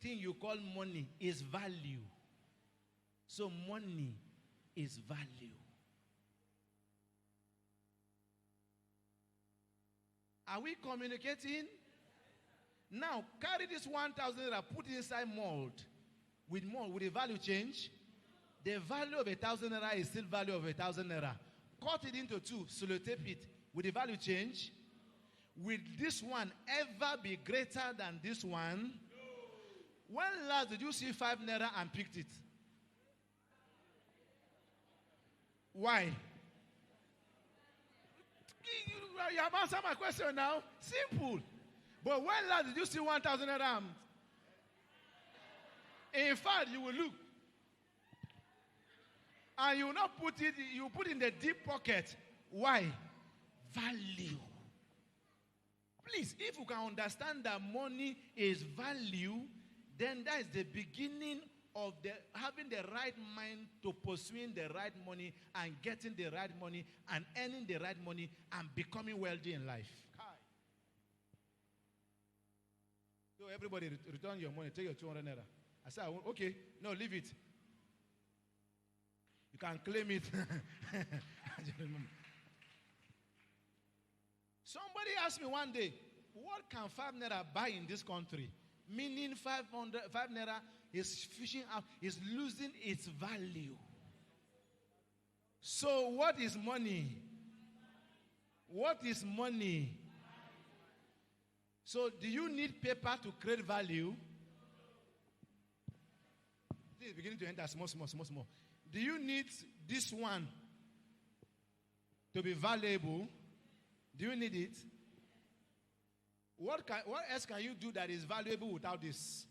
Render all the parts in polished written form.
thing you call money is value. So money is value. Are we communicating? Now, carry this 1,000 naira, put it inside mold. With mold, will the value change? The value of 1,000 naira is still value of 1,000 naira. Cut it into two, sellotape it. Will the value change? Will this one ever be greater than this one? No. When last did you see 5 naira and picked it? Why? You have answered my question now. Simple. But when last did you see 1,000 naira? In fact, you will look. And you will not put it, you put it in the deep pocket. Why? Value. Please, if you can understand that money is value, then that is the beginning of having the right mind to pursuing the right money and getting the right money and earning the right money and becoming wealthy in life. So everybody return your money, take your 200 naira. I said, okay, no, leave it. You can claim it. Somebody asked me one day, what can 5 naira buy in this country? Meaning 5 naira is fishing out, is losing its value. So what is money? What is money? So do you need paper to create value? This is beginning to enter small. Do you need this one to be valuable? Do you need it? What else can you do that is valuable without this?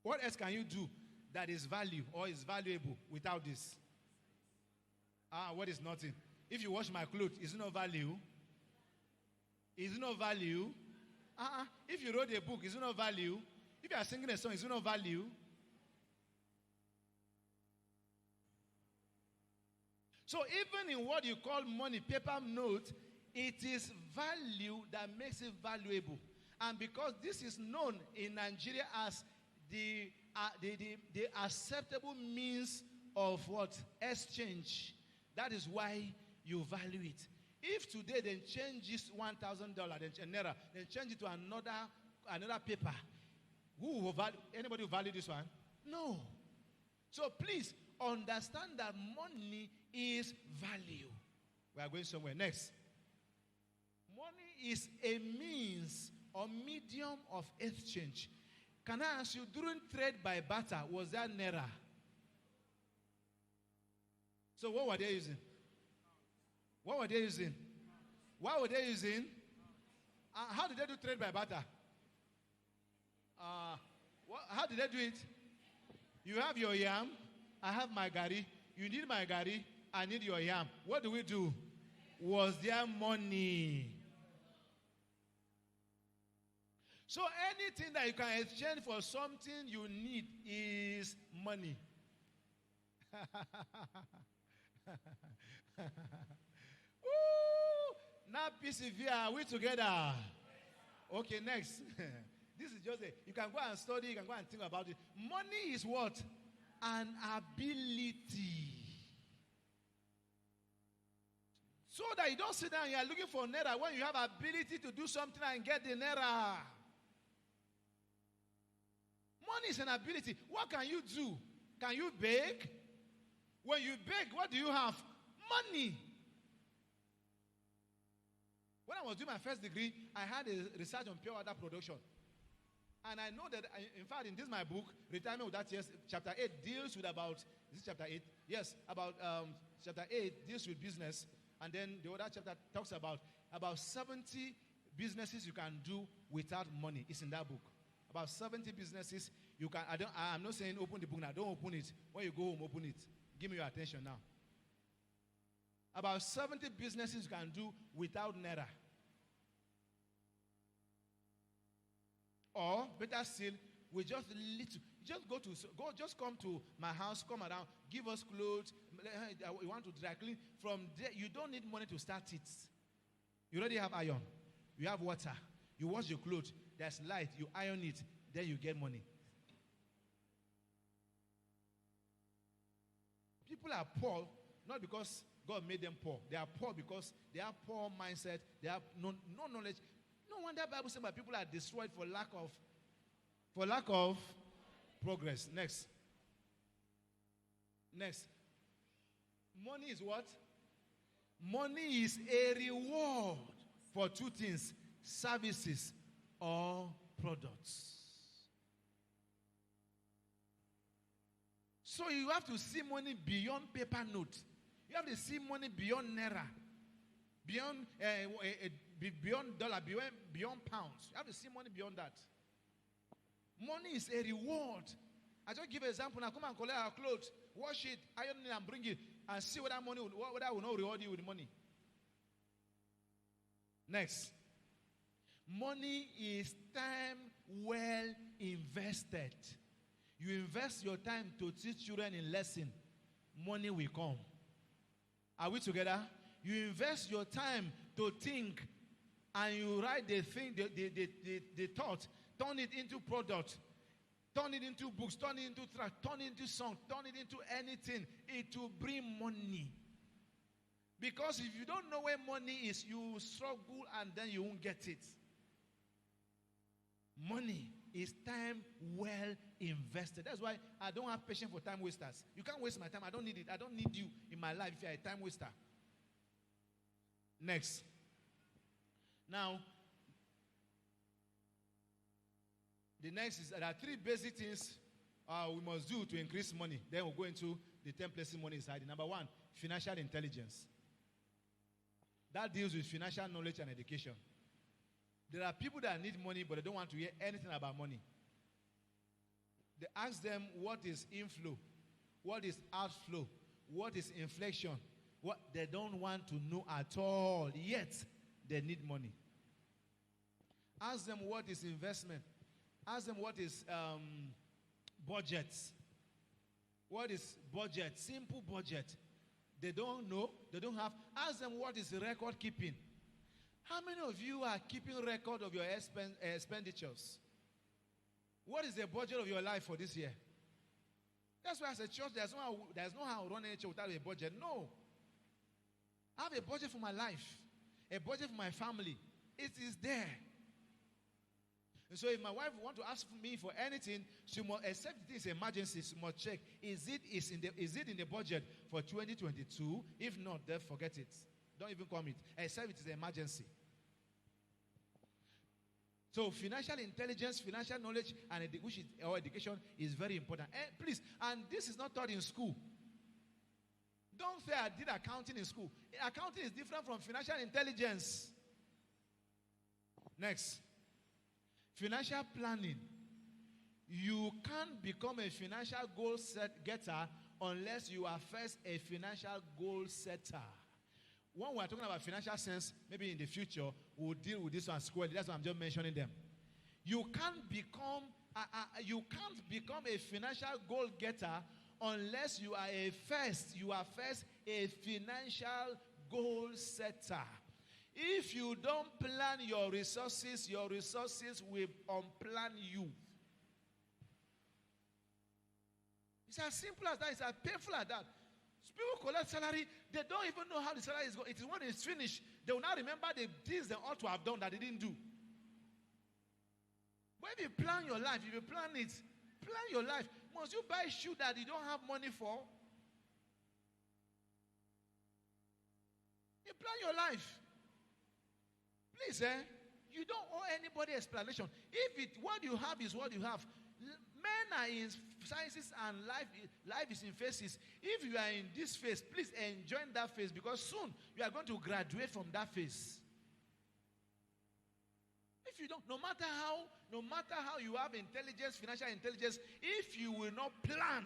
What else can you do that is value or is valuable without this? What is nothing? If you wash my clothes, is it no value? Is it no value? If you wrote a book, is it no value? If you are singing a song, is it no value? So even in what you call money, paper note, it is value that makes it valuable. And because this is known in Nigeria as the acceptable means of what? Exchange. That is why you value it. If today they change this $1,000, then change it to another paper, who will value? Anybody who value this one? No. So please understand that money is value. We are going somewhere. Next. Money is a means or medium of exchange. Can I ask you, during trade by barter, was that naira? So what were they using? What were they using? What were they using? How did they do trade by barter? How did they do it? You have your yam, I have my gari. You need my gari, I need your yam. What do we do? Was there money? So anything that you can exchange for something you need is money. NAFPCVI, are we together? Okay, next. This is just you can go and study, you can go and think about it. Money is what? An ability. So that you don't sit down and you are looking for naira when you have ability to do something and get the naira. Money is an ability. What can you do? Can you bake? When you bake, what do you have? Money. When I was doing my first degree, I had a research on pure water production. And I know that, in fact, in this my book, Retirement Without Tears, chapter 8 deals with about, is it chapter 8? Yes, about chapter 8 deals with business. And then the other chapter talks about 70 businesses you can do without money. It's in that book. About 70 businesses you can, I'm not saying open the book now. Don't open it. When you go home, open it. Give me your attention now. About 70 businesses you can do without naira. Or better still, we just just come to my house, come around, give us clothes. You want to dry clean. From there, you don't need money to start it. You already have iron. You have water. You wash your clothes. There's light. You iron it. then you get money. People are poor not because God made them poor. They are poor because they have poor mindset. They have no knowledge. No wonder the Bible says that people are destroyed for lack of progress. Next. Money is what? Money is a reward for two things: services or products. So you have to see money beyond paper note. You have to see money beyond naira, beyond dollar, beyond pounds. You have to see money beyond that. Money is a reward. I just give an example. Now come and collect our clothes, wash it, iron it, and bring it, and see whether will not reward you with money. Next. Money is time well invested. You invest your time to teach children in lesson, money will come. Are we together? You invest your time to think, and you write the thing, the thought, turn it into product, turn it into books, turn it into track, turn it into song, turn it into anything. It will bring money. Because if you don't know where money is, you struggle and then you won't get it. Money is time well invested. That's why I don't have patience for time wasters. You can't waste my time. I don't need it. I don't need you in my life if you're a time waster. Next. Now, the next is there are three basic things we must do to increase money. Then we'll go into the 10 places money is hiding. Number one, financial intelligence. That deals with financial knowledge and education. There are people that need money, but they don't want to hear anything about money. They ask them what is inflow, what is outflow, what is inflation. What they don't want to know at all, yet they need money. Ask them what is investment. Ask them what is budget. What is budget? Simple budget. They don't know. They don't have. Ask them what is record keeping. How many of you are keeping record of your expenditures? What is the budget of your life for this year? That's why as a church, there's no how to run a church without a budget. No. I have a budget for my life. A budget for my family. It is there. And so if my wife wants to ask me for anything, she must, except it is an emergency, she must check, is it in the budget for 2022? If not, then forget it. Don't even commit, except it is an emergency. So financial intelligence, financial knowledge, and education is very important. And please, and this is not taught in school. Don't say I did accounting in school. Accounting is different from financial intelligence. Next. Financial planning. You can't become a financial goal getter unless you are first a financial goal setter. When we're talking about financial sense, maybe in the future, we'll deal with this one squarely. That's why I'm just mentioning them. You can't become a financial goal getter unless you are first a financial goal setter. If you don't plan your resources will unplan you. It's as simple as that. It's as painful as that. People collect salary, they don't even know how the salary is going. It is when it's finished, they will not remember the things they ought to have done that they didn't do. But if you plan your life, plan your life. Must you buy shoe that you don't have money for? You plan your life. Please, you don't owe anybody explanation. If what you have is what you have, men are in sciences and life is in phases. If you are in this phase, please enjoy that phase because soon you are going to graduate from that phase. If you don't, no matter how you have intelligence, financial intelligence, if you will not plan,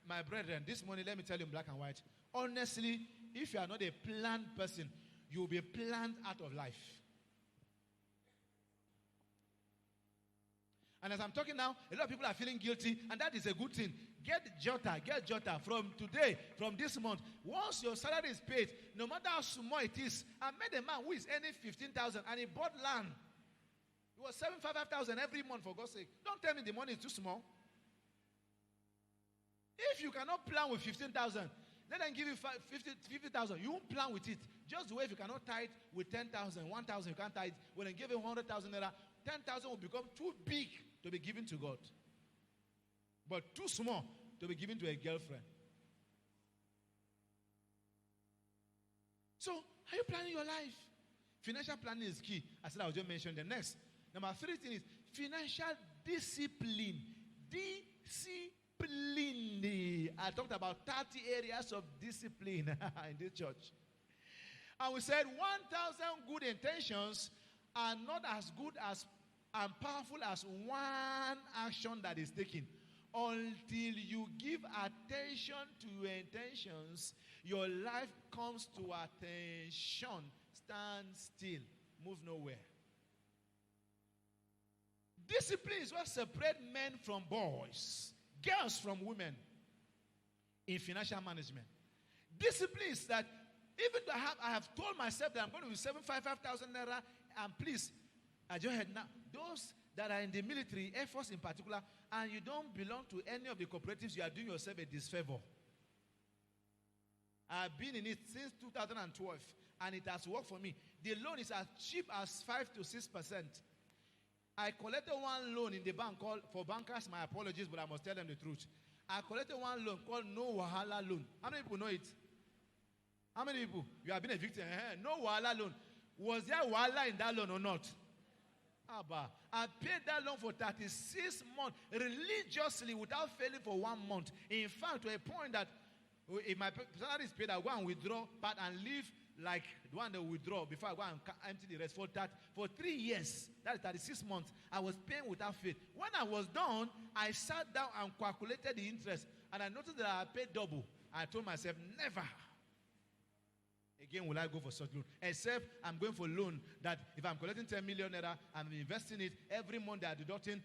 my brethren, this morning, let me tell you in black and white, honestly, if you are not a planned person, you will be planned out of life. And as I'm talking now, a lot of people are feeling guilty, and that is a good thing. Get Jota from today, from this month. Once your salary is paid, no matter how small it is, I met a man who is earning 15,000 and he bought land. It was 75,000 every month, for God's sake. Don't tell me the money is too small. If you cannot plan with 15,000, let them give you 50,000. You won't plan with it. Just the way if you cannot tithe with 10,000, 1,000, you can't tithe. When they give you 100,000 naira, 10,000 will become too big to be given to God. But too small to be given to a girlfriend. So, are you planning your life? Financial planning is key. I said I will just mention the next. Number 3 thing is financial discipline. Discipline. I talked about 30 areas of discipline in this church. And we said 1,000 good intentions are not as good as and powerful as one action that is taken. Until you give attention to your intentions, your life comes to attention. Stand still. Move nowhere. Discipline is what separates men from boys, girls from women in financial management. Discipline is that even though I have told myself that I'm going to be 75,000 naira, and please, I just heard now, those that are in the military, Air Force in particular, and you don't belong to any of the cooperatives, you are doing yourself a disfavor. I've been in it since 2012, and it has worked for me. The loan is as cheap as 5 to 6%. I collected one loan in the bank called, for bankers, my apologies, but I must tell them the truth. I collected one loan called No Wahala Loan. How many people know it? How many people? You have been a victim. No Wahala Loan. Was there Wahala in that loan or not? Abba. I paid that loan for 36 months religiously without failing for 1 month. In fact, to a point that if my salary is paid, I'll go and withdraw part and leave like the one that withdraw before I go and empty the rest. For 3 years, that is 36 months, I was paying without faith. When I was done, I sat down and calculated the interest, and I noticed that I paid double. I told myself, never again will I go for such loan. Except I'm going for loan that if I'm collecting 10 million naira, I'm investing it every month. They are deducting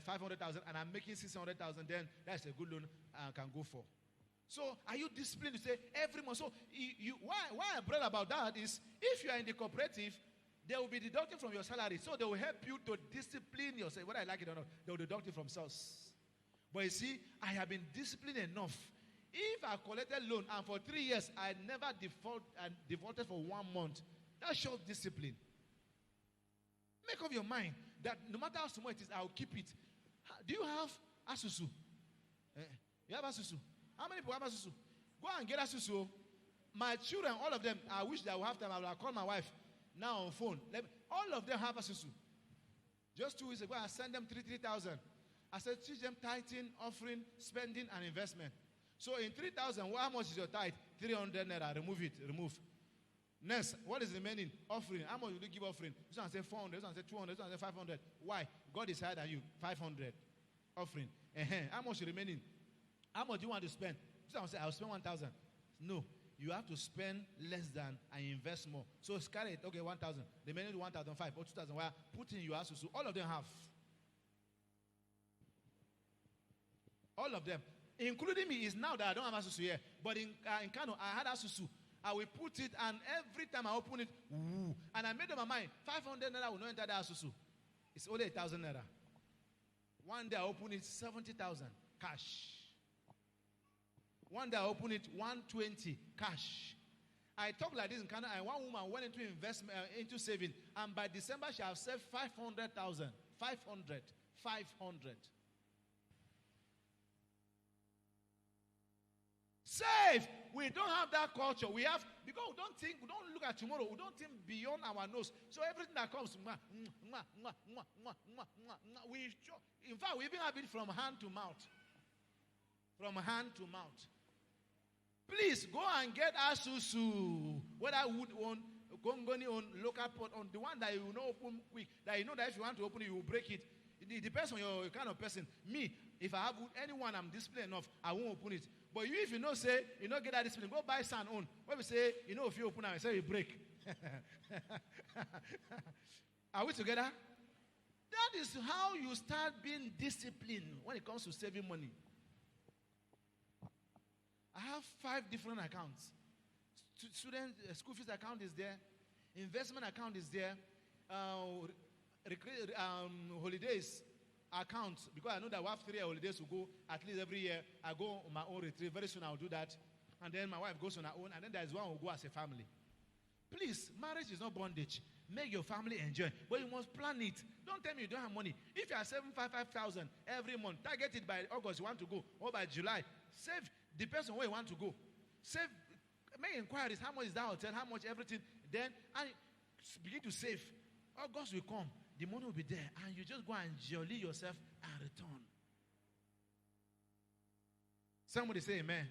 500,000, and I'm making 600,000. Then that's a good loan I can go for. So, are you disciplined to say every month? So, why I brought about that is if you are in the cooperative, they will be deducting from your salary. So, they will help you to discipline yourself. Whether I like it or not, they will deduct it from source. But you see, I have been disciplined enough. If I collected loan and for 3 years, I never defaulted for 1 month, that shows discipline. Make up your mind that no matter how small it is, I'll keep it. Do you have Asusu? You have Asusu? How many people have Asusu? Go and get Asusu. My children, all of them, I wish that I would have time. I will call my wife now on phone. All of them have Asusu. Just 2 weeks ago, I sent them 3,000. I said, teach them tithing, offering, spending, and investment. So in 3,000, how much is your tithe? 300 naira. Remove it. Remove. Next, what is remaining? Offering. How much will you give offering? This one say 400. This one say 200. This one say 500. Why? God is higher than you. 500. Offering. How much is remaining? How much do you want to spend? This one say, I'll spend 1,000. No. You have to spend less than and invest more. So carry it. Okay, 1,000. The remaining 1,500 or 2,000. Where put in your house. So all of them have. All of them. Including me, is now that I don't have Asusu here. But in Kano, I had Asusu. I will put it, and every time I open it, woo, and I made up my mind, 500 naira will not enter the Asusu. It's only 1,000 naira. One day I open it, 70,000 cash. One day I open it, 120 cash. I talk like this in Canada, and one woman went into investment, into saving, and by December she has saved 500,000. 500. Save. We don't have that culture. We have, because we don't look at tomorrow. We don't think beyond our nose. So everything that comes, in fact, we even have it from hand to mouth. From hand to mouth. Please go and get Asusu. Whether wood on, Gongoni on, local pot on, the one that you will not open quick. That you know that if you want to open it, you will break it. It depends on your kind of person. Me, if I have anyone I'm disciplined enough, I won't open it. But you, if you know, say, you know, get that discipline, go buy sand on. When we say, you know, if you open it, say you break. Are we together? That is how you start being disciplined when it comes to saving money. I have 5 different accounts. Student school fees account is there. Investment account is there. holidays account, because I know that we have 3 holidays to go at least every year. I go on my own retreat. Very soon I'll do that. And then my wife goes on her own. And then there's one we'll go as a family. Please, marriage is not bondage. Make your family enjoy. But you must plan it. Don't tell me you don't have money. If you are 755,000 every month, target it by August you want to go, or by July. Save, depends on where you want to go. Save, make inquiries. How much is that hotel? How much everything? Then, and begin to save. August will come. The money will be there. And you just go and jolly yourself and return. Somebody say amen.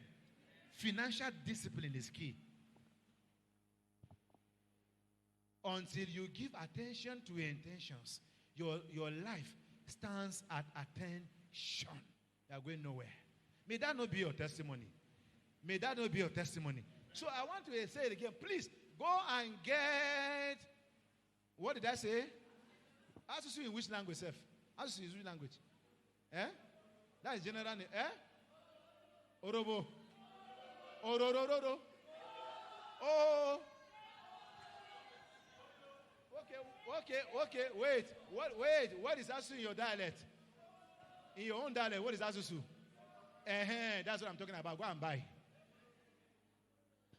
Financial discipline is key. Until you give attention to your intentions, your life stands at attention. You are going nowhere. May that not be your testimony. May that not be your testimony. So I want to say it again. Please, go and get, what did I say? Ask you in which language, Seth? Ask you in which language? Eh? That is general name. Eh? Orobo. Ororororo. Oh. Okay. Wait. What is Asu in your dialect? In your own dialect, what is Asusu? That's what I'm talking about. Go and buy.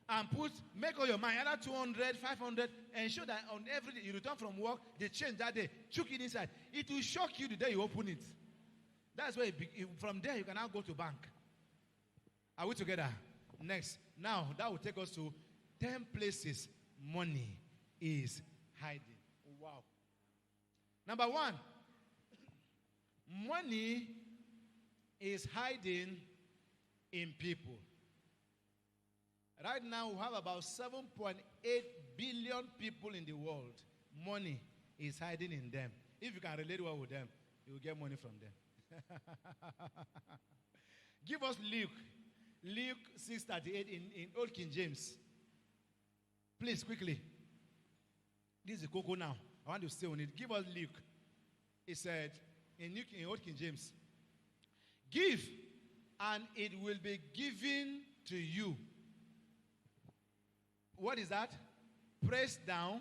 And make all your money, either 200, 500, ensure that on every day you return from work, they change that day. Chuck it inside. It will shock you the day you open it. That's where from there you can now go to bank. Are we together? Next. Now, that will take us to 10 places money is hiding. Wow. Number 1, money is hiding in people. Right now, we have about 7.8 billion people in the world. Money is hiding in them. If you can relate well with them, you will get money from them. Give us Luke 6:38 in Old King James. Please, quickly. This is the cocoa now. I want to stay on it. Give us Luke. It said in Old King James, give and it will be given to you. What is that? Pressed down,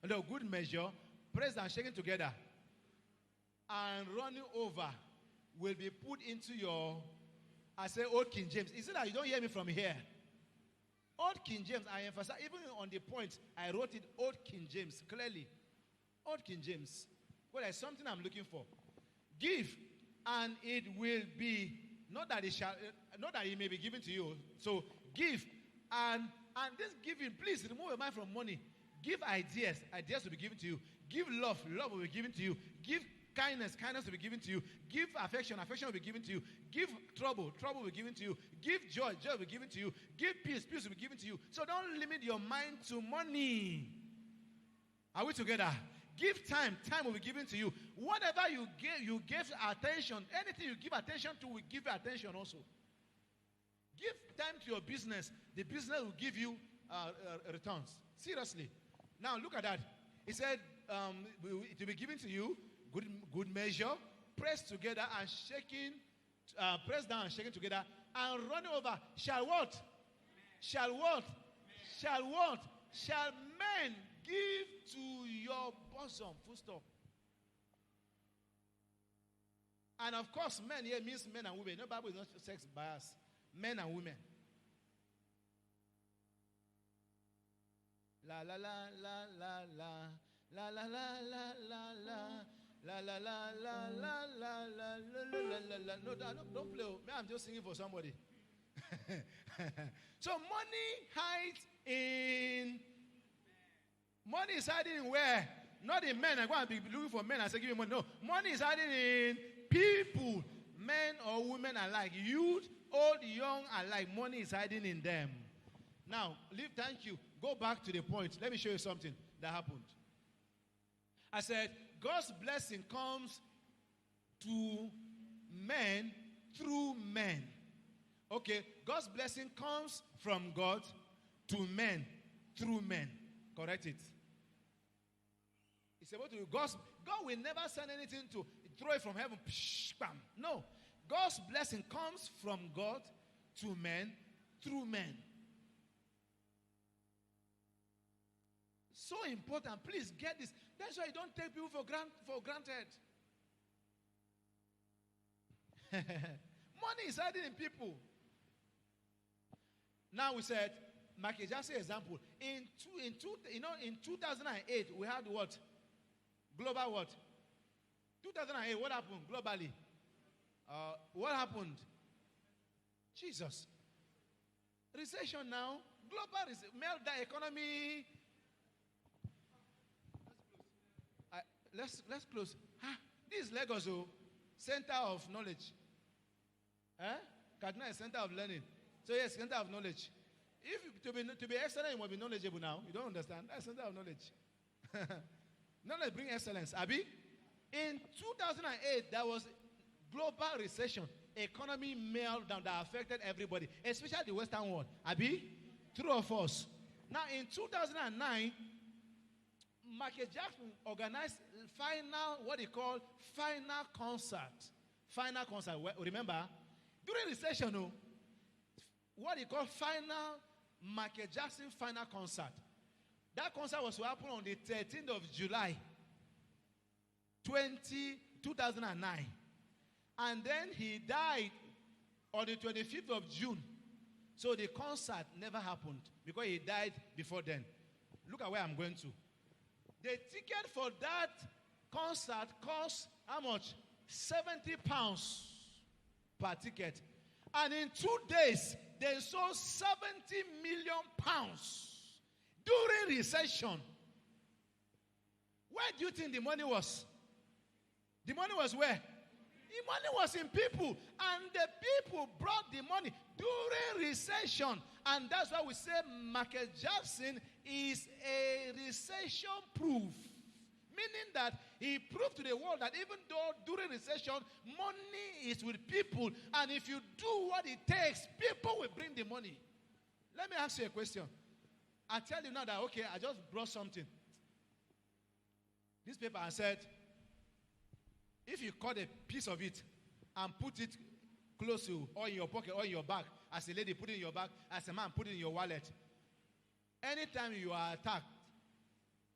no, good measure, pressed down, shaken together, and running over will be put into your, I say Old King James. Is it that you don't hear me from here? Old King James, I emphasize, even on the point, I wrote it Old King James, clearly. Old King James. Well, there's something I'm looking for. Give, and it will be, not that it may be given to you. So, give, and this giving, please remove your mind from money. Give ideas will be given to you. Give love will be given to you. Give kindness will be given to you. Give affection will be given to you. Give trouble will be given to you. Give joy will be given to you. Give peace will be given to you. So don't limit your mind to money. Are we together? Give time will be given to you. Whatever you give attention, anything you give attention to will give you attention also. Give time to your business. The business will give you returns. Seriously. Now look at that. It said it will be given to you, good measure, pressed together and shaking, pressed down and shaken together, and running over. Shall what? Shall what? Shall what? Shall men give to your bosom? Full stop. And of course, men here means men and women. No, Bible is not sex bias. Men and women. La la la la la la la la la la la la la la la la la la. No, don't play. I'm just singing for somebody. So money is hiding in where? Not in men. I go and be looking for men and say give me money. No, money is hiding in people, men or women alike, youth, old, young alike. Money is hiding in them. Now, thank you. Go back to the point. Let me show you something that happened. I said, God's blessing comes to men through men. Okay, God's blessing comes from God to men through men. Correct it. It's about to God will never send anything to throw it from heaven. Psh, bam. No. God's blessing comes from God to men through men. So important. Please get this. That's why you don't take people for granted. Money is hiding in people. Now we said, Michael Jackson example. In 2008, we had what? Global what? 2008, what happened globally? What happened? Jesus. Recession now. Global meltdown economy. Let's close. This is Lagos, center of knowledge. Kaduna is center of learning. So yes, center of knowledge. If to be excellent, you must be knowledgeable now. You don't understand? That's center of knowledge. Knowledge brings excellence. Abi? In 2008, there was global recession, economy meltdown that affected everybody, especially the Western world. Abi? True or false? Now, in 2009, Michael Jackson organized what he called final concert. Final concert. Remember, during recession, what he called final Michael Jackson final concert. That concert was to happen on the 13th of July, 2009. And then he died on the 25th of June. So the concert never happened because he died before then. Look at where I'm going to. The ticket for that concert cost how much? 70 pounds per ticket. And in 2 days, they sold 70 million pounds during recession. Where do you think the money was? The money was where? The money was in people. And the people brought the money during recession. And that's why we say Michael Jackson is a recession proof. Meaning that he proved to the world that even though during recession, money is with people. And if you do what it takes, people will bring the money. Let me ask you a question. I tell you now that, okay, I just brought something. This paper, I said, if you cut a piece of it and put it close to, or in your pocket, or in your bag, as a lady, put it in your bag, as a man, put it in your wallet. Anytime you are attacked,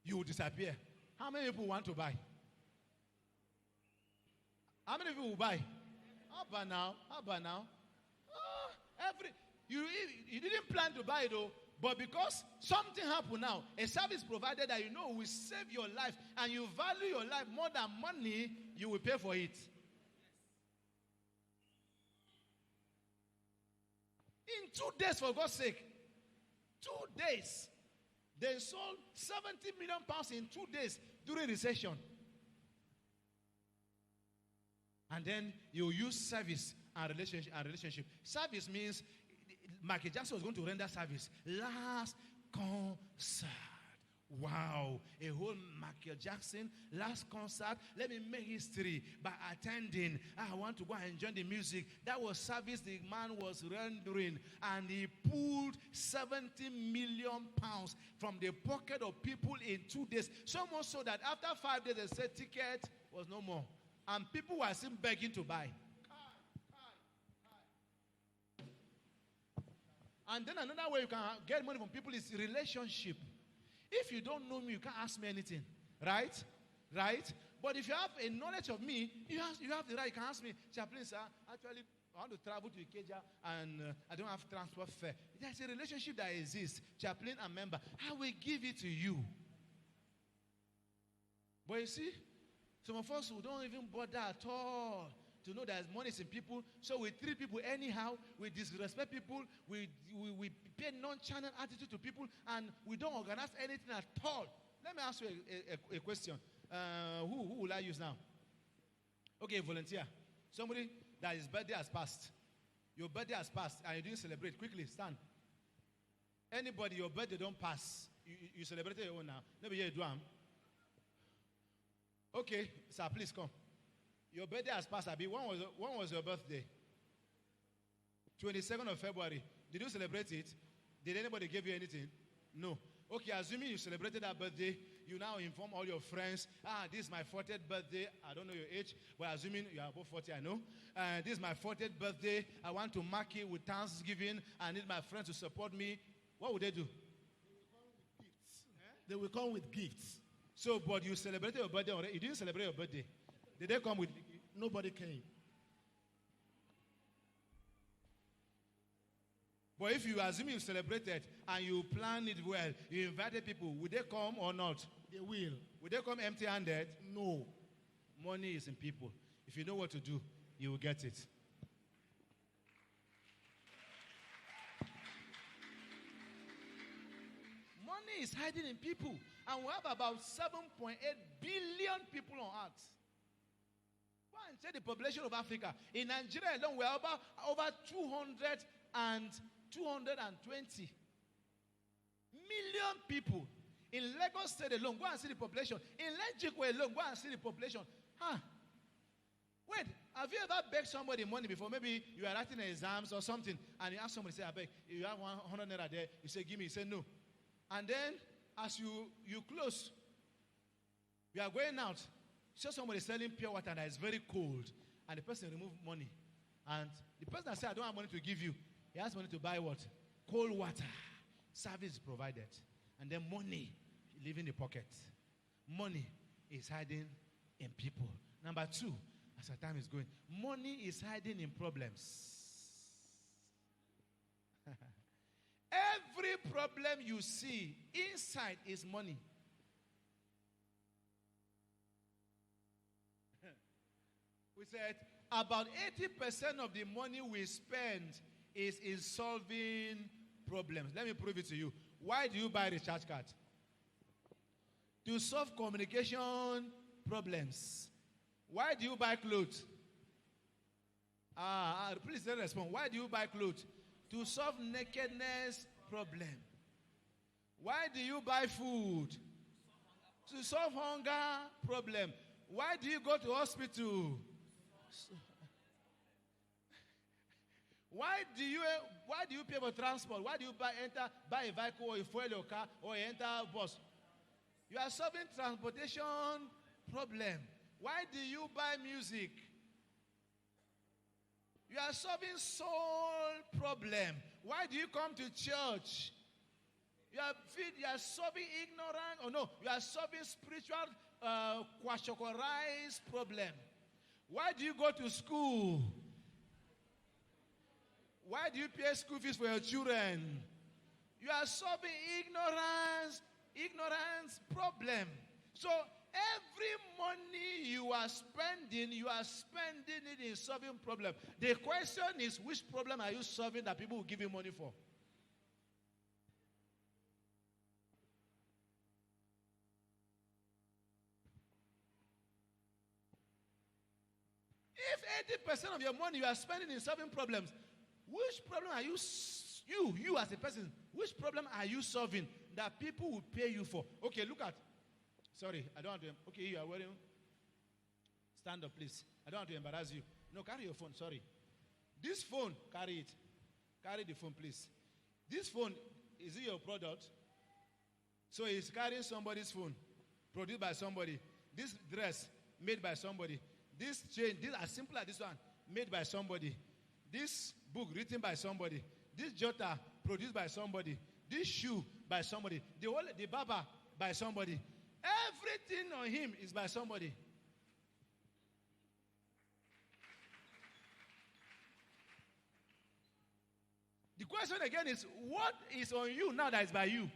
you will disappear. How many people want to buy? How many people will buy? How about now? How about now? You didn't plan to buy it though, but because something happened now, a service provider that you know will save your life and you value your life more than money, you will pay for it. In 2 days, for God's sake, 2 days, they sold 70 million pounds in 2 days during recession. And then you use service and relationship. Service means Michael Jackson was going to render service. Last concert. Wow. A whole Michael Jackson last concert. Let me make history by attending. I want to go and enjoy the music. That was service the man was rendering. And he pulled 70 million pounds from the pocket of people in 2 days. So much so that after 5 days, they said ticket was no more. And people were still begging to buy. And then another way you can get money from people is relationship. If you don't know me, you can't ask me anything. Right? Right? But if you have a knowledge of me, you have the right. You can ask me, Chaplain, sir, actually, I want to travel to Ikeja and I don't have transport fare. There's a relationship that exists, Chaplain and member. I will give it to you. But you see, some of us who don't even bother at all to know that money is in people, so we treat people anyhow, we disrespect people, we pay non-channel attitude to people, and we don't organize anything at all. Let me ask you a question. Who will I use now? Okay, volunteer. Somebody that his birthday has passed. Your birthday has passed, and you didn't celebrate. Quickly, stand. Anybody, your birthday don't pass. You celebrated your own now. Maybe you do. Okay, sir, please come. Your birthday has passed, Abi. When was your birthday? 22nd of February. Did you celebrate it? Did anybody give you anything? No. Okay, assuming you celebrated that birthday, you now inform all your friends, this is my 40th birthday. I don't know your age, but assuming you are above 40, I know. This is my 40th birthday. I want to mark it with Thanksgiving. I need my friends to support me. What would they do? They will come with gifts. They will come with gifts. So, but you celebrated your birthday already. You didn't celebrate your birthday. Did they come with? Nobody came. But if you assume you celebrated and you planned it well, you invited people, will they come or not? They will. Will they come empty-handed? No. Money is in people. If you know what to do, you will get it. Money is hiding in people. And we have about 7.8 billion people on earth. Go and check the population of Africa. In Nigeria alone, we are over 220 million people. In Lagos State alone, go and see the population. In Lejikwe alone, go and see the population. Wait, have you ever begged somebody money before? Maybe you are writing exams or something, and you ask somebody, say, I beg, you have 100 naira there. You say, give me. You say, no. And then, as you close, you are going out. So somebody selling pure water that is very cold, and the person remove money. And the person said, I don't have money to give you. He has money to buy what? Cold water. Service provided. And then money leaving the pocket. Money is hiding in people. Number 2, as our time is going, money is hiding in problems. Every problem you see inside is money. We said about 80% of the money we spend is in solving problems. Let me prove it to you. Why do you buy a recharge card? To solve communication problems. Why do you buy clothes? Please don't respond. Why do you buy clothes? To solve nakedness problem. Why do you buy food? To solve hunger problem. Why do you go to hospital? Why do you pay for transport? Why do you buy a vehicle, or you fuel your car, or you enter a bus? You are solving transportation problem. Why do you buy music? You are solving soul problem. Why do you come to church? You are solving ignorance, or no, you are solving spiritual quashokorized problem. Why do you go to school? Why do you pay school fees for your children? You are solving ignorance problem. So every money you are spending it in solving problem. The question is, which problem are you solving that people will give you money for? If 80% of your money you are spending in solving problems, which problem are you as a person, which problem are you solving that people will pay you for? Okay, look at. Sorry, I don't want to. Okay, you are wearing. Stand up, please. I don't want to embarrass you. No, carry your phone. Sorry. This phone, carry it. Carry the phone, please. This phone, is it your product? So he's carrying somebody's phone, produced by somebody. This dress, made by somebody. This chain, this as simple as this one, made by somebody. This book, written by somebody. This jota, produced by somebody. This shoe, by somebody. The barber, by somebody. Everything on him is by somebody. The question again is, what is on you now that is by you?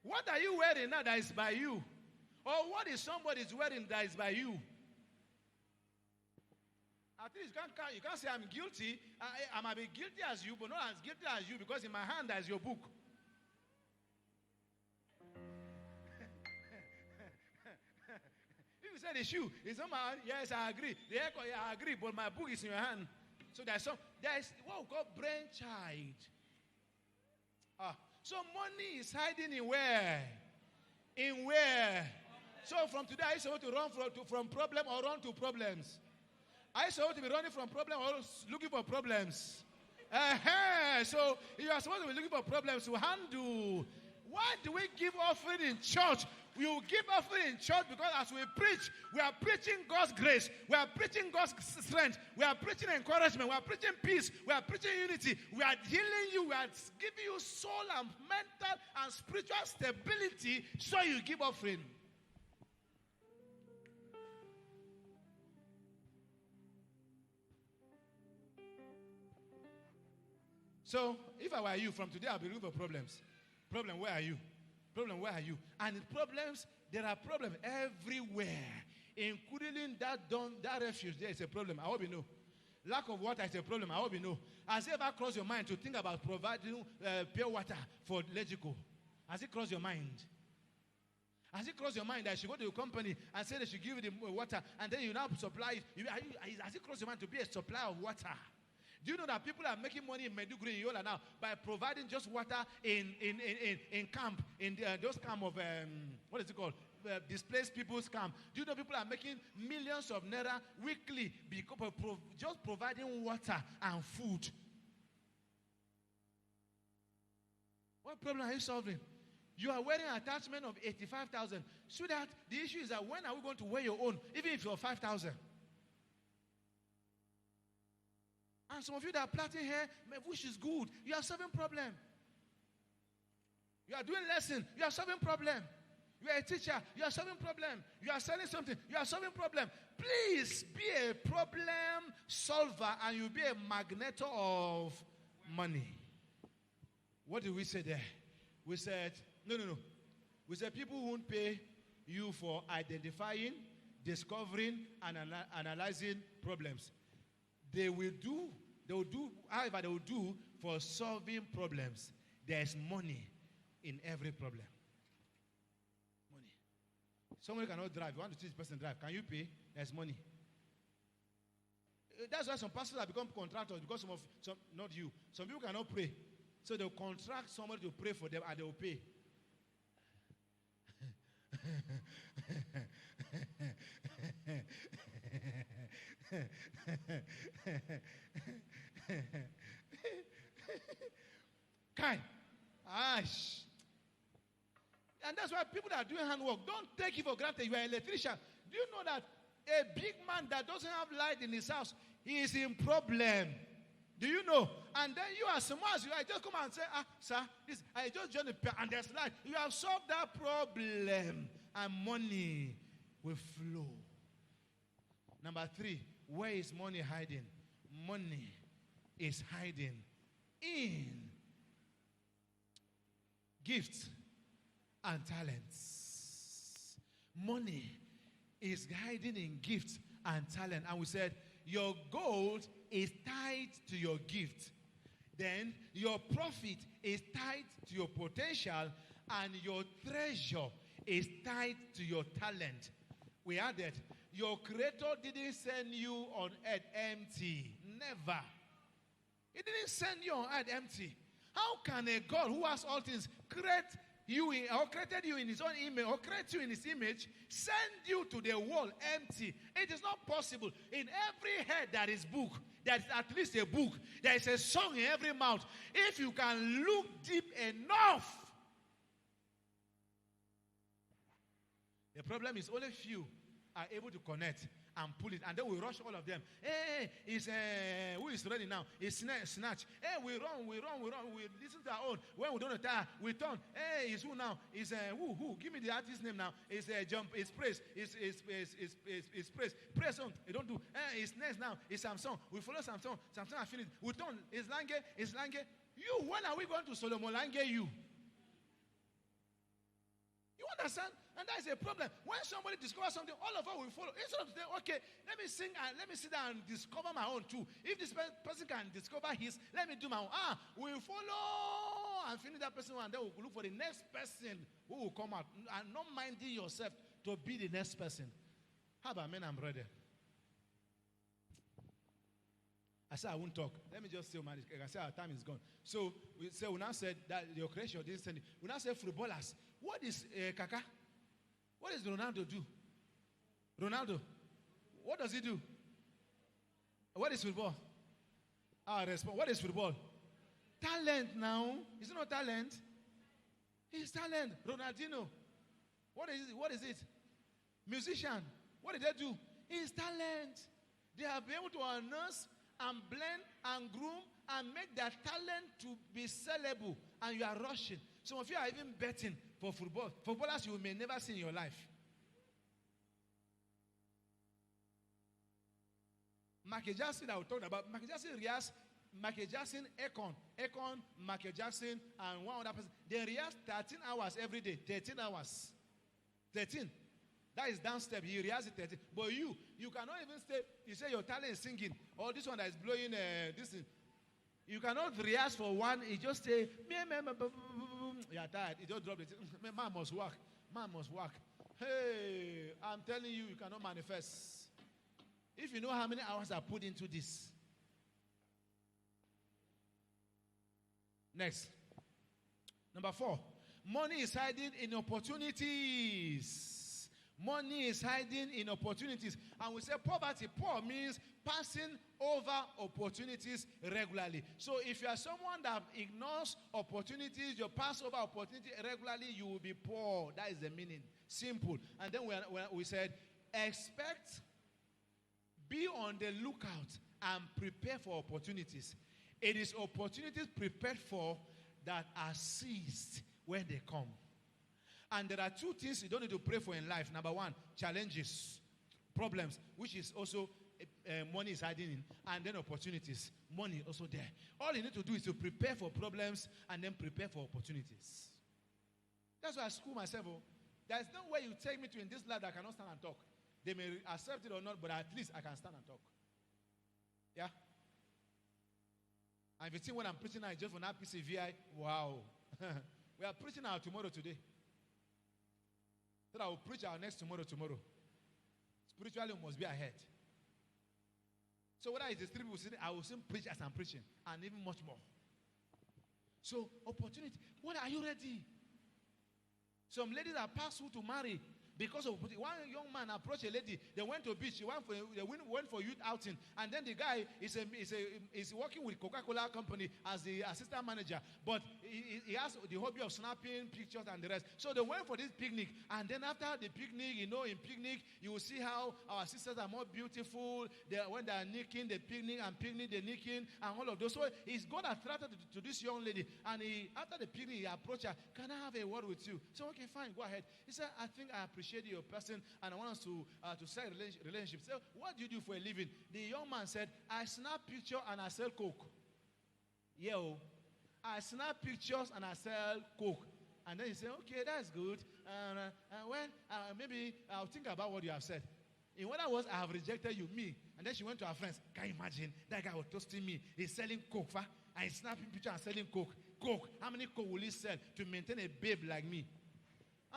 What are you wearing now that is by you? Or what is somebody's wearing that is by you? At least you can't say I'm guilty. I might be guilty as you, but not as guilty as you, because in my hand there is your book. If you say the shoe is on my hand, yes, I agree. The haircut, yeah, I agree, but my book is in your hand. So there is what we call brainchild. So money is hiding in where? In where? So from today, I used to run from problem or run to problems. I supposed to be running from problems or looking for problems. So you are supposed to be looking for problems to handle. Why do we give offering in church We will give offering in church because as we preach, we are preaching God's grace. We are preaching God's strength. We are preaching encouragement. We are preaching peace. We are preaching unity. We are healing you. We are giving you soul and mental and spiritual stability so you give offering. So, if I were you, from today I'll be looking for problems. Problem, where are you? Problem, where are you? And problems, there are problems everywhere, including that refuge. There is a problem. I hope you know. Lack of water is a problem. I hope you know. Has it ever crossed your mind to think about providing pure water for Legico? Has it crossed your mind? Has it crossed your mind that you should go to a company and say they should give you the water and then you now supply it? Has it crossed your mind to be a supplier of water? Do you know that people are making money in Meduguri, in Yola now, by providing just water in camp, in those camp of, what is it called? Displaced people's camp. Do you know people are making millions of naira weekly because of just providing water and food? What problem are you solving? You are wearing an attachment of 85,000. So that the issue is that when are we going to wear your own, even if you're 5,000? And some of you that are plaiting hair, which is good, you are solving problem. You are doing lesson, you are solving problem. You are a teacher, you are solving problem. You are selling something, you are solving problem. Please be a problem solver and you'll be a magnetor of money. What did we say there? We said, no. We said people won't pay you for identifying, discovering, and analyzing problems. They will do for solving problems. There's money in every problem. Money. Someone cannot drive. You want to teach the person to drive. Can you pay? There's money. That's why some pastors have become contractors because not you. Some people cannot pray. So they'll contract somebody to pray for them and they'll pay. Kind. Ash. And that's why people that are doing handwork, don't take it for granted. You are an electrician. Do you know that a big man that doesn't have light in his house, he is in problem? Do you know? And then you are smart as you are, just come and say, sir, this, I just joined the and there's light. You have solved that problem. And money will flow. Number 3, where is money hiding? Money is hiding in gifts and talents. Money is hiding in gifts and talent. And we said, your gold is tied to your gift. Then your profit is tied to your potential, and your treasure is tied to your talent. We added, your creator didn't send you on earth empty. Never. He didn't send you on earth empty. How can a God who has all things created you in his own image, or create you in his image, send you to the world empty? It is not possible. In every head there is book. There is at least a book. There is a song in every mouth. If you can look deep enough. The problem is only few are able to connect and pull it, and then we rush all of them. Hey, who is ready now? It's snatch. Hey, we run. We listen to our own. When we don't retire, we turn. Hey, it's who now? It's who? Give me the artist name now. It's jump. It's praise. It's praise. Praise song. You don't do. Hey, it's next now. It's Samson. We follow Samson. Samson has finished. We turn. It's Lange. It's Lange. You. When are we going to Solomon Lange? You understand? And that is a problem. When somebody discovers something, all of us will follow. Instead of saying, okay, let me sing and let me sit down and discover my own too. If this person can discover his, let me do my own. We'll follow and finish that person, and then we'll look for the next person who will come out. And not minding yourself to be the next person. How about men and brother? I said I won't talk. Let me just say, I said our time is gone. So we now said that your creation didn't send it. We now say footballers. What is Kaka? What does Ronaldo do? Ronaldo, what does he do? What is football? What is football? Talent now. Is it not talent? It's talent. Ronaldinho. What is it? What is it? Musician. What did they do? It's talent. They have been able to harness and blend and groom and make their talent to be sellable. And you are rushing. Some of you are even betting for football. Footballers you may never see in your life. Michael Jackson, I will talk about. Michael Jackson, Riaz, Michael Jackson, Akon, Michael Jackson, and one other person. They rehearse 13 hours every day. 13 hours. 13. That is downstep. He rehearses 13. But you cannot even say, you say your talent is singing. Or this one that is blowing this thing. You cannot rehearse for one. You just say, you are tired. You just drop it. Man must work. Man must work. Hey, I'm telling you, you cannot manifest. If you know how many hours I put into this. Next. Number 4. Money is hiding in opportunities. Money is hiding in opportunities. And we say poverty. Poor means passing over opportunities regularly. So if you are someone that ignores opportunities, you pass over opportunity regularly, you will be poor. That is the meaning. Simple. And then we said, expect, be on the lookout, and prepare for opportunities. It is opportunities prepared for that are seized when they come. And there are 2 things you don't need to pray for in life. Number 1, challenges, problems, which is also money is hiding in, and then opportunities. Money also there. All you need to do is to prepare for problems and then prepare for opportunities. That's why I school myself. There is no way you take me to in this life that I cannot stand and talk. They may accept it or not, but at least I can stand and talk. Yeah? And if you think when I'm preaching now, it's just for NAFPCVI, wow. We are preaching our tomorrow today. So I will preach our next tomorrow. Spiritually, we must be ahead. So whether it's the 3 people sitting, I will still preach as I'm preaching, and even much more. So, opportunity. What are you ready? Some ladies are past who to marry. Because of one young man approached a lady, they went to a beach, they went for youth outing, and then the guy is working with Coca-Cola company as the assistant manager, but he has the hobby of snapping pictures and the rest. So they went for this picnic, and then after the picnic, in picnic, you will see how our sisters are more beautiful. When they are nicking, the picnic, the nicking, and all of those. So he's got attracted to this young lady, and after the picnic, he approached her. Can I have a word with you? So okay, fine, go ahead. He said, I think I appreciate your person, and I want us to start a relationship. So, what do you do for a living? The young man said, I snap pictures and I sell coke. Yo, I snap pictures and I sell coke. And then he said, okay, that's good. Maybe I'll think about what you have said. In other words, I have rejected you, me. And then she went to her friends. Can you imagine? That guy was toasting me. He's selling coke, and he's snapping pictures and selling coke. Coke. How many coke will he sell to maintain a babe like me?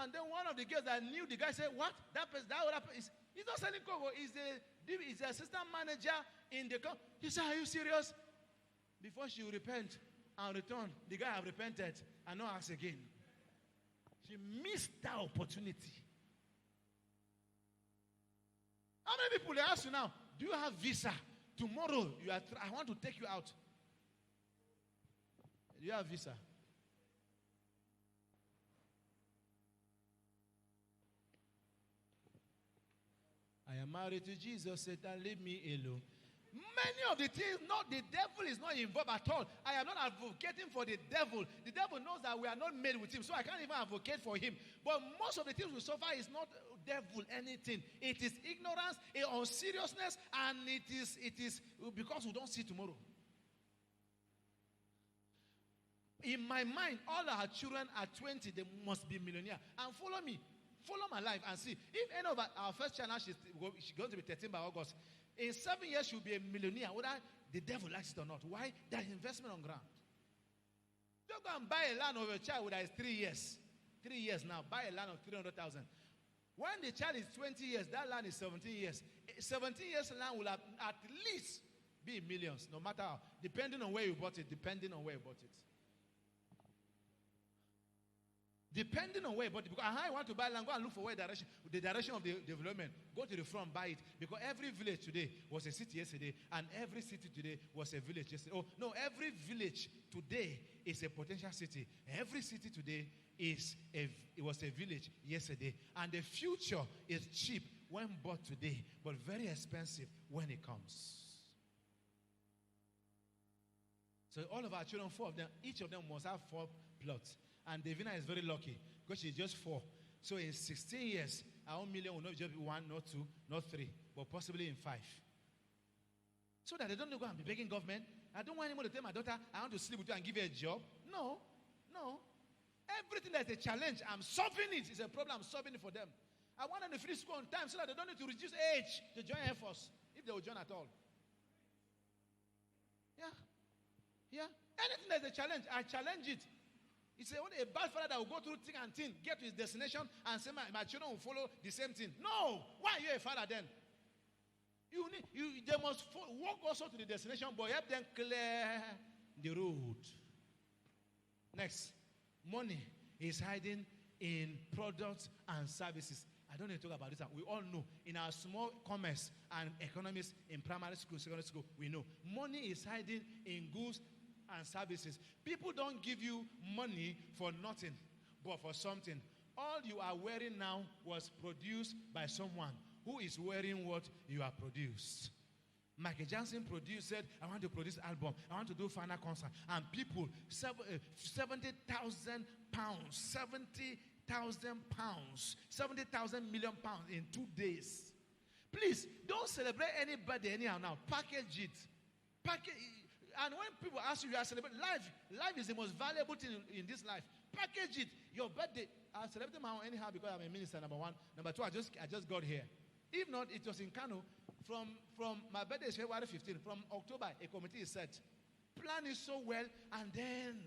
And then one of the girls that knew the guy said, what? That other person, he's not selling coke. He's the assistant manager in the company. He said, are you serious? Before she will repent and return, the guy have repented and not ask again. She missed that opportunity. How many people they ask you now, do you have visa? Tomorrow, I want to take you out. Do you have visa? I am married to Jesus, Satan, leave me alone. Many of the things, the devil is not involved at all. I am not advocating for the devil. The devil knows that we are not made with him, so I can't even advocate for him. But most of the things we suffer is not devil anything. It is ignorance, unseriousness, and it is because we don't see tomorrow. In my mind, all our children at 20, they must be millionaire. And follow me. Follow my life and see. If any of our first child, she's going to be 13 by August. In 7 years, she'll be a millionaire, whether the devil likes it or not. Why? There's investment on ground. Don't go and buy a land of a child that is 3 years. 3 years now. Buy a land of 300,000. When the child is 20 years, that land is 17 years. 17 years land will have at least be in millions, no matter how. Depending on where you bought it. Depending on where, but because how you want to buy land, go and look for where direction, the direction of the development. Go to the front, buy it. Because every village today was a city yesterday, and every city today was a village yesterday. Oh, no, every village today is a potential city. Every city today it was a village yesterday. And the future is cheap when bought today, but very expensive when it comes. So all of our children, 4 of them, each of them must have 4 plots. And Davina is very lucky because she's just 4. So in 16 years, our 1 million will not just be 1, not 2, not 3, but possibly in 5. So that they don't go and be begging government. I don't want anyone to tell my daughter, I want to sleep with you and give her a job. No. Everything that's a challenge, I'm solving it. It's a problem, I'm solving it for them. I want them to finish school on time so that they don't need to reduce age to join Air Force, if they will join at all. Yeah. Anything that's a challenge, I challenge it. It's a bad father that will go through thick and thin, get to his destination, and say, my children will follow the same thing. No! Why are you a father then? They must walk also to the destination, but help them clear the road. Next, money is hiding in products and services. I don't need to talk about this. We all know in our small commerce and economics in primary school, secondary school, we know money is hiding in goods and services. People don't give you money for nothing, but for something. All you are wearing now was produced by someone who is wearing what you have produced. Michael Jackson said, I want to produce an album. I want to do final concert. And people, 70,000 pounds, 70,000 pounds, 70,000 million pounds in 2 days. Please, don't celebrate anybody anyhow now. Package it. And when people ask you are celebrating, life is the most valuable thing in this life. Package it. Your birthday, I celebrate my own anyhow because I'm a minister, number 1. Number 2, I just got here. If not, it was in Kano. From my birthday is February 15. From October, a committee is set. Plan it so well, and then,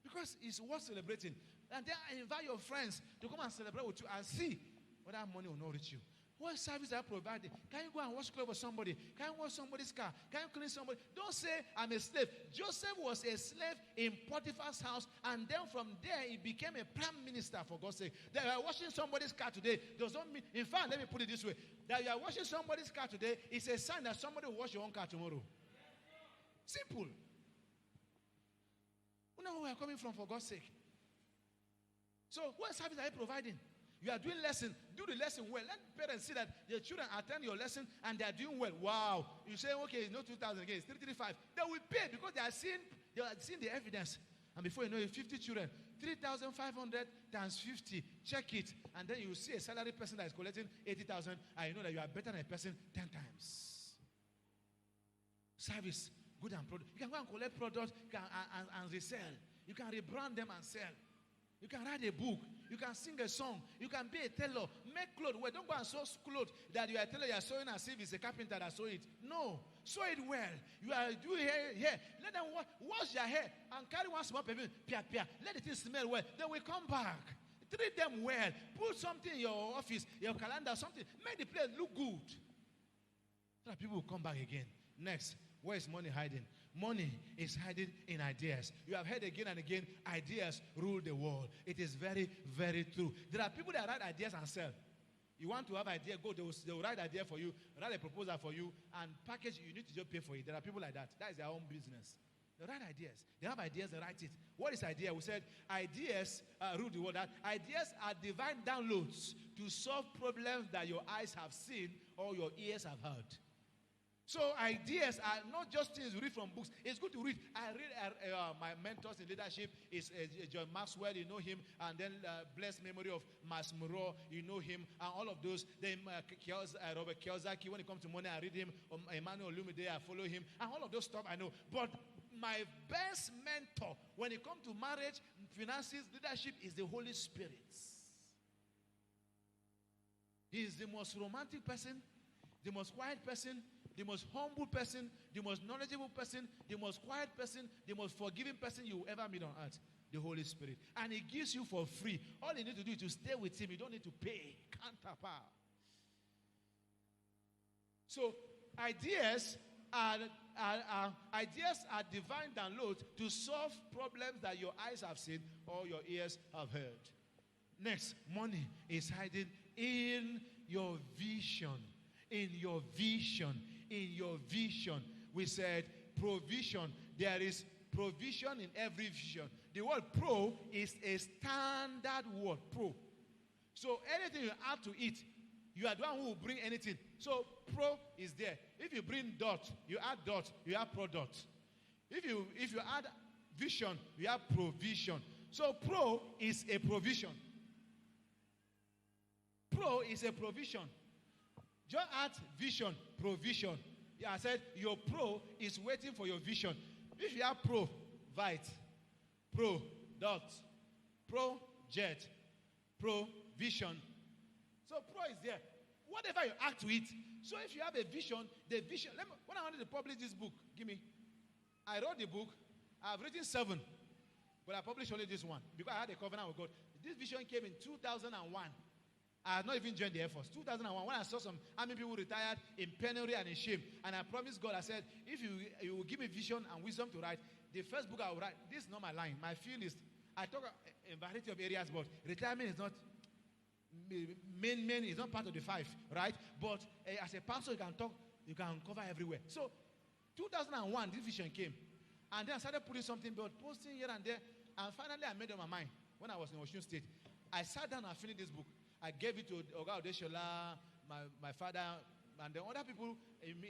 because it's worth celebrating, and then I invite your friends to come and celebrate with you and see whether money will not reach you. What service are providing? Can you go and wash clothes for somebody? Can you wash somebody's car? Can you clean somebody? Don't say, I'm a slave. Joseph was a slave in Potiphar's house, and then from there, he became a prime minister, for God's sake. That you are washing somebody's car today does not mean, in fact, let me put it this way. That you are washing somebody's car today is a sign that somebody will wash your own car tomorrow. Simple. You know where we are coming from, for God's sake. So, what service are you providing? You are doing lesson. Do the lesson well. Let parents see that their children attend your lesson and they are doing well. Wow. You say, okay, it's not 2,000 again, it's 335. They will pay because they are seeing the evidence. And before you know it, 50 children, 3,500 times 50. Check it. And then you see a salary person that is collecting 80,000 and you know that you are better than a person 10 times. Service, good and product. You can go and collect products and resell. You can rebrand them and sell. You can write a book. You can sing a song. You can be a tailor. Make clothes. Well, don't go and sew clothes that you are a tailor, you are sewing as if it's a carpenter that sew it. No. Sew it well. You are doing hair. Let them wash their hair and carry one small perfume. Pia. Let the thing smell well. Then we come back. Treat them well. Put something in your office, your calendar, something. Make the place look good. So that people will come back again. Next, where is money hiding? Money is hiding in ideas. You have heard again and again, ideas rule the world. It is very, very true. There are people that write ideas and sell. You want to have idea, go, they will write idea for you, write a proposal for you, and package it. You need to just pay for it. There are people like that. That is their own business. They write ideas. They have ideas, they write it. What is idea? We said ideas rule the world. That ideas are divine downloads to solve problems that your eyes have seen or your ears have heard. So ideas are not just things you read from books. It's good to read. I read my mentors in leadership is John Maxwell, you know him, and then blessed memory of Masmuro, you know him, and all of those. Then Robert Kiyosaki, when it comes to money, I read him. Emmanuel Lumide, I follow him, and all of those stuff I know. But my best mentor when it comes to marriage, finances, leadership is the Holy Spirit. He is the most romantic person, the most quiet person, the most humble person, the most knowledgeable person, the most quiet person, the most forgiving person you will ever meet on earth. The Holy Spirit. And He gives you for free. All you need to do is to stay with Him. You don't need to pay. Counterpower. So, ideas are divine downloads to solve problems that your eyes have seen or your ears have heard. Next, money is hiding in your vision. In your vision. In your vision. We said provision. There is provision in every vision. The word pro is a standard word. Pro. So anything you add to it, you are the one who will bring anything. So pro is there. If you bring dot, you add dot, you have product. If you add vision, you have provision. So pro is a provision. Pro is a provision. Just add vision, provision. Yeah, I said your pro is waiting for your vision. If you have provide, pro dot, project, provision. So pro is there. Whatever you add to it. So if you have a vision, the vision. When I wanted to publish this book, I wrote the book. I've written 7, but I published only this one because I had a covenant with God. This vision came in 2001. I had not even joined the Air Force. 2001, when I saw some army people retired in penury and in shame, and I promised God, I said, if you will give me vision and wisdom to write, the first book I will write, this is not my line. My field is, I talk a variety of areas, but retirement is not, main is not part of the 5, right? But as a pastor, you can talk, you can cover everywhere. So, 2001, this vision came. And then I started putting something, but posting here and there. And finally, I made up my mind when I was in Osun State. I sat down and finished this book. I gave it to Oga Odeshola, my father, and then other people,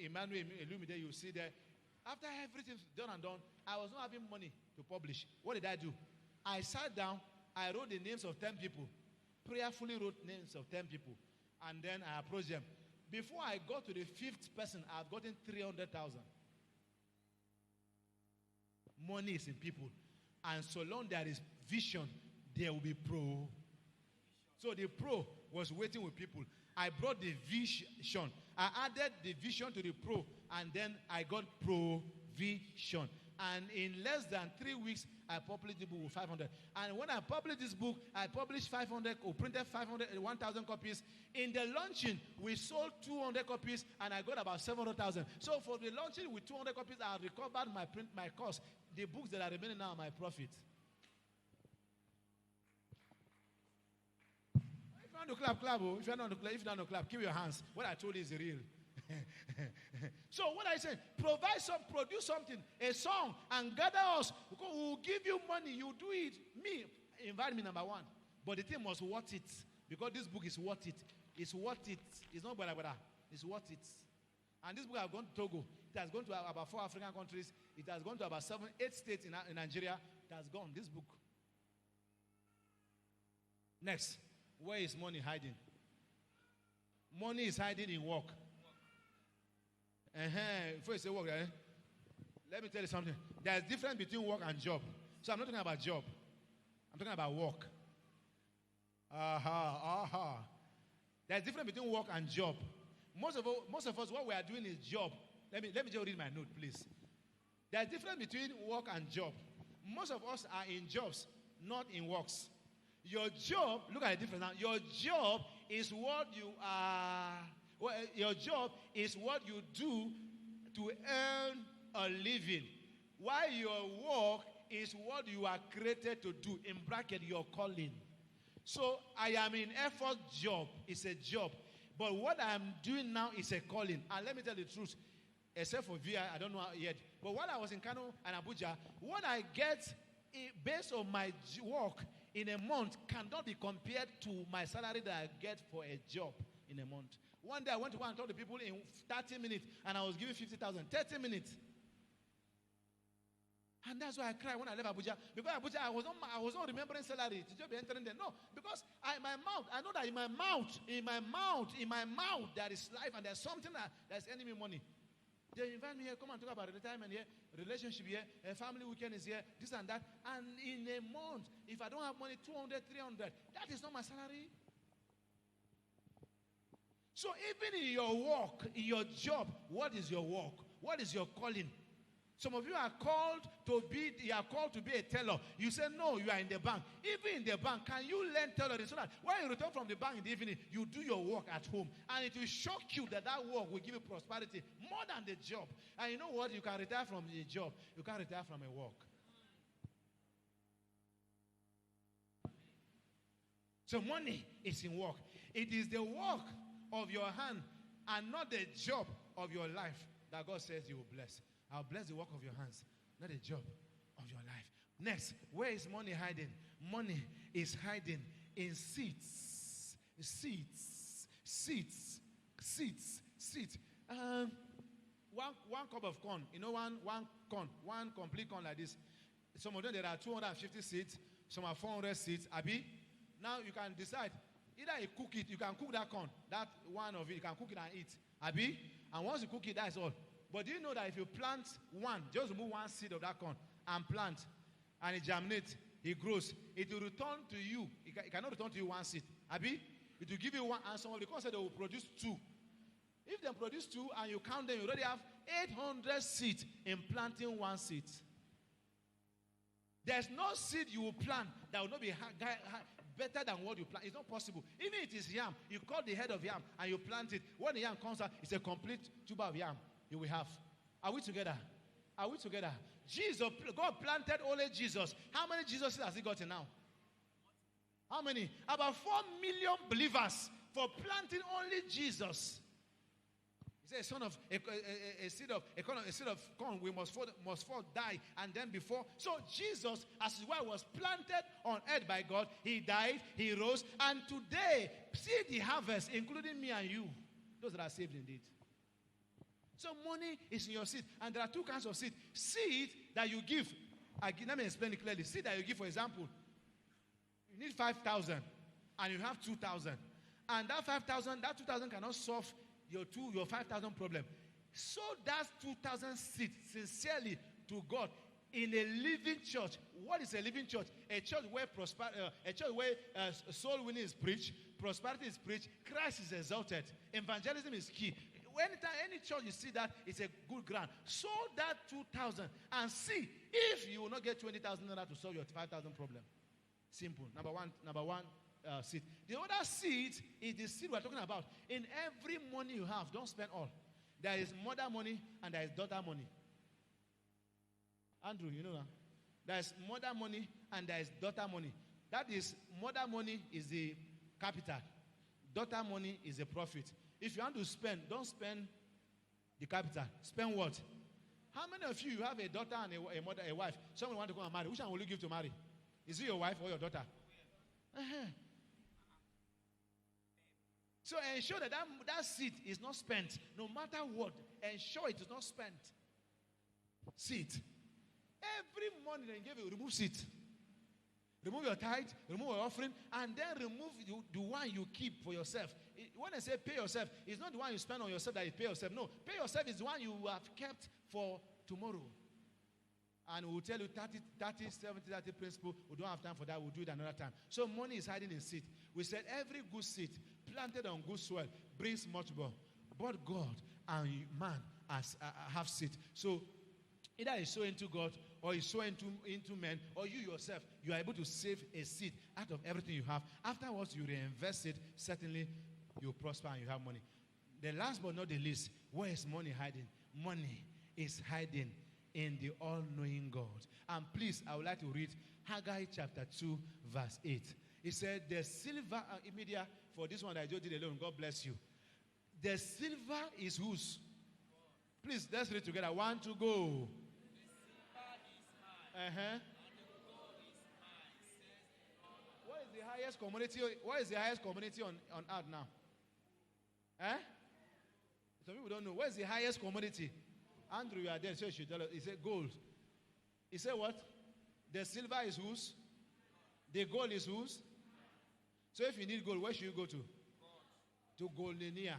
Emmanuel, Illumide, you see there. After everything's done and done, I was not having money to publish. What did I do? I sat down, I wrote the names of 10 people. Prayerfully wrote names of 10 people. And then I approached them. Before I got to the 5th person, I've gotten 300,000. Money is in people. And so long there is vision, there will be pro. So the pro was waiting with people. I brought the vision. I added the vision to the pro. And then I got provision. And in less than 3 weeks, I published the book with 500. And when I published this book, I published 500, or printed 1,000 copies. In the launching, we sold 200 copies, and I got about 700,000. So for the launching with 200 copies, I recovered my cost. The books that are remaining now are my profit. If you want to clap, clap. If you don't know clap, keep your hands. What I told you is real. So what I said, produce something, a song, and gather us. We'll give you money. You do it. Me, invite me number 1. But the thing was worth it. Because this book is worth it. It's worth it. It's not bada. It's worth it. And this book has gone to Togo. It has gone to about 4 African countries. It has gone to about 7, 8 states in Nigeria. It has gone. This book. Next. Where is money hiding? Money is hiding in work. Before you say work, let me tell you something. There's a difference between work and job. So I'm not talking about job. I'm talking about work. There's a difference between work and job. Most of us, what we are doing is job. Let me just read my note, please. There's a difference between work and job. Most of us are in jobs, not in works. Your job, look at the difference now. Your job is what you are. Well, your job is what you do to earn a living. While your work is what you are created to do. In bracket, your calling. So I am in effort job. It's a job. But what I'm doing now is a calling. And let me tell you the truth. Except for VI, I don't know yet. But while I was in Kano and Abuja, what I get based on my work in a month cannot be compared to my salary that I get for a job in a month. One day I went to go and talk to people in 30 minutes and I was giving 50,000. 30 minutes. And that's why I cried when I left Abuja. Because Abuja, I was not remembering salary. To just be entering there. No, because I know that in my mouth, there is life and there's something that's enemy money. They invite me here, come and talk about retirement here, relationship here, a family weekend is here, this and that. And in a month, if I don't have money, 200, 300, that is not my salary. So even in your work, in your job, what is your work? What is your calling? Some of you are called to be a teller. You say, no, you are in the bank. Even in the bank, can you learn tailoring so that when you return from the bank in the evening, you do your work at home. And it will shock you that work will give you prosperity more than the job. And you know what? You can retire from a job. You can't retire from a work. So money is in work. It is the work of your hand and not the job of your life that God says you will bless. I'll bless the work of your hands, not the job of your life. Next, where is money hiding? Money is hiding in seeds. Seeds. One cup of corn, one corn, one complete corn like this. Some of them, there are 250 seeds, some are 400 seeds. Abi, now you can decide. Either you cook it, you can cook that corn, that one of it, you can cook it and eat. Abi, and once you cook it, that's all. But do you know that if you plant one, just remove one seed of that corn and plant, and it germinates, it grows, it will return to you. It cannot return to you one seed. Abi, it will give you one, and some of the corn said they will produce two. If they produce two and you count them, you already have 800 seeds in planting one seed. There's no seed you will plant that will not be better than what you plant. It's not possible. Even if it is yam, you cut the head of yam and you plant it. When the yam comes out, it's a complete tuber of yam you will have. Are we together? Are we together? God planted only Jesus. How many Jesuses has he gotten now? How many? About 4 million believers for planting only Jesus. He said, son of a seed of corn, we must fall die, and then before. So Jesus, as his wife, was planted on earth by God. He died, he rose, and today, see the harvest, including me and you, those that are saved indeed. So money is in your seed, and there are two kinds of seed. Seed that you give. Let me explain it clearly. Seed that you give, for example, you need 5,000, and you have 2,000, and that 5,000, that 2,000 cannot solve your 5,000 problem. So that's 2,000 seed sincerely to God in a living church. What is a living church? A church where soul winning is preached, prosperity is preached, Christ is exalted, evangelism is key. Anytime any church you see that, it's a good ground. So that 2,000 and see if you will not get 20,000 to solve your 5,000 problem. Simple. Number one. Seed. The other seed is the seed we're talking about. In every money you have, don't spend all. There is mother money and there is daughter money. Andrew, you know that? There is mother money and there is daughter money. That is, mother money is the capital. Daughter money is the profit. If you want to spend, don't spend the capital. Spend what? How many of you have a daughter and a mother, a wife? Someone want to go and marry. Which one will you give to marry? Is it your wife or your daughter? So ensure that seed is not spent. No matter what, ensure it is not spent. Seed. Every money that you give you, remove seed. Remove your tithe, remove your offering, and then remove the one you keep for yourself. When I say pay yourself, it's not the one you spend on yourself that you pay yourself. No, pay yourself is the one you have kept for tomorrow. And we'll tell you 30, 70, 30 principle. We don't have time for that. We'll do it another time. So money is hiding in seed. We said every good seed planted on good soil brings much more. But God and man have seed. So either you sow into God or you sow into men, or you yourself, you are able to save a seed out of everything you have. Afterwards, you reinvest it. Certainly, you prosper and you have money. The last but not the least, where is money hiding? Money is hiding in the all-knowing God. And please, I would like to read Haggai chapter 2, verse 8. He said, the silver, media for this one that I just did alone, God bless you. The silver is whose? Please, let's read together. 1, 2, go. What is the highest community? What is the highest community on earth now? Some people don't know. What is the highest commodity? Andrew, you are there, so you should tell us. He said gold. He said what? The silver is whose? The gold is whose? So if you need gold, where should you go to? To Goldenia.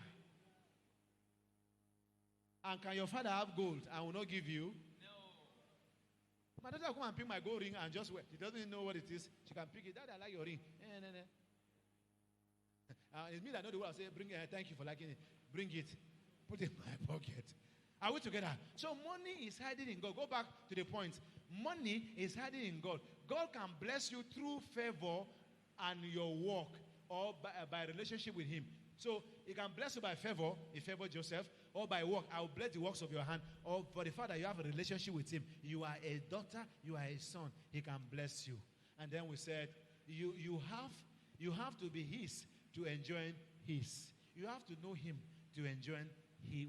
And can your father have gold and will not give you? No. My daughter will come and pick my gold ring and just wear. She doesn't know what it is. She can pick it. Dad, I like your ring. It's me that know the word. I say, bring it. Thank you for liking it. Bring it. Put it in my pocket. Are we together? So money is hiding in God. Go back to the point. Money is hiding in God. God can bless you through favor and your work, or by relationship with him. So he can bless you by favor, he favored Joseph, or by work. I will bless the works of your hand, or for the fact that you have a relationship with him. You are a daughter, you are a son. He can bless you. And then we said, you You have to be his to enjoy his. You have to know him to enjoy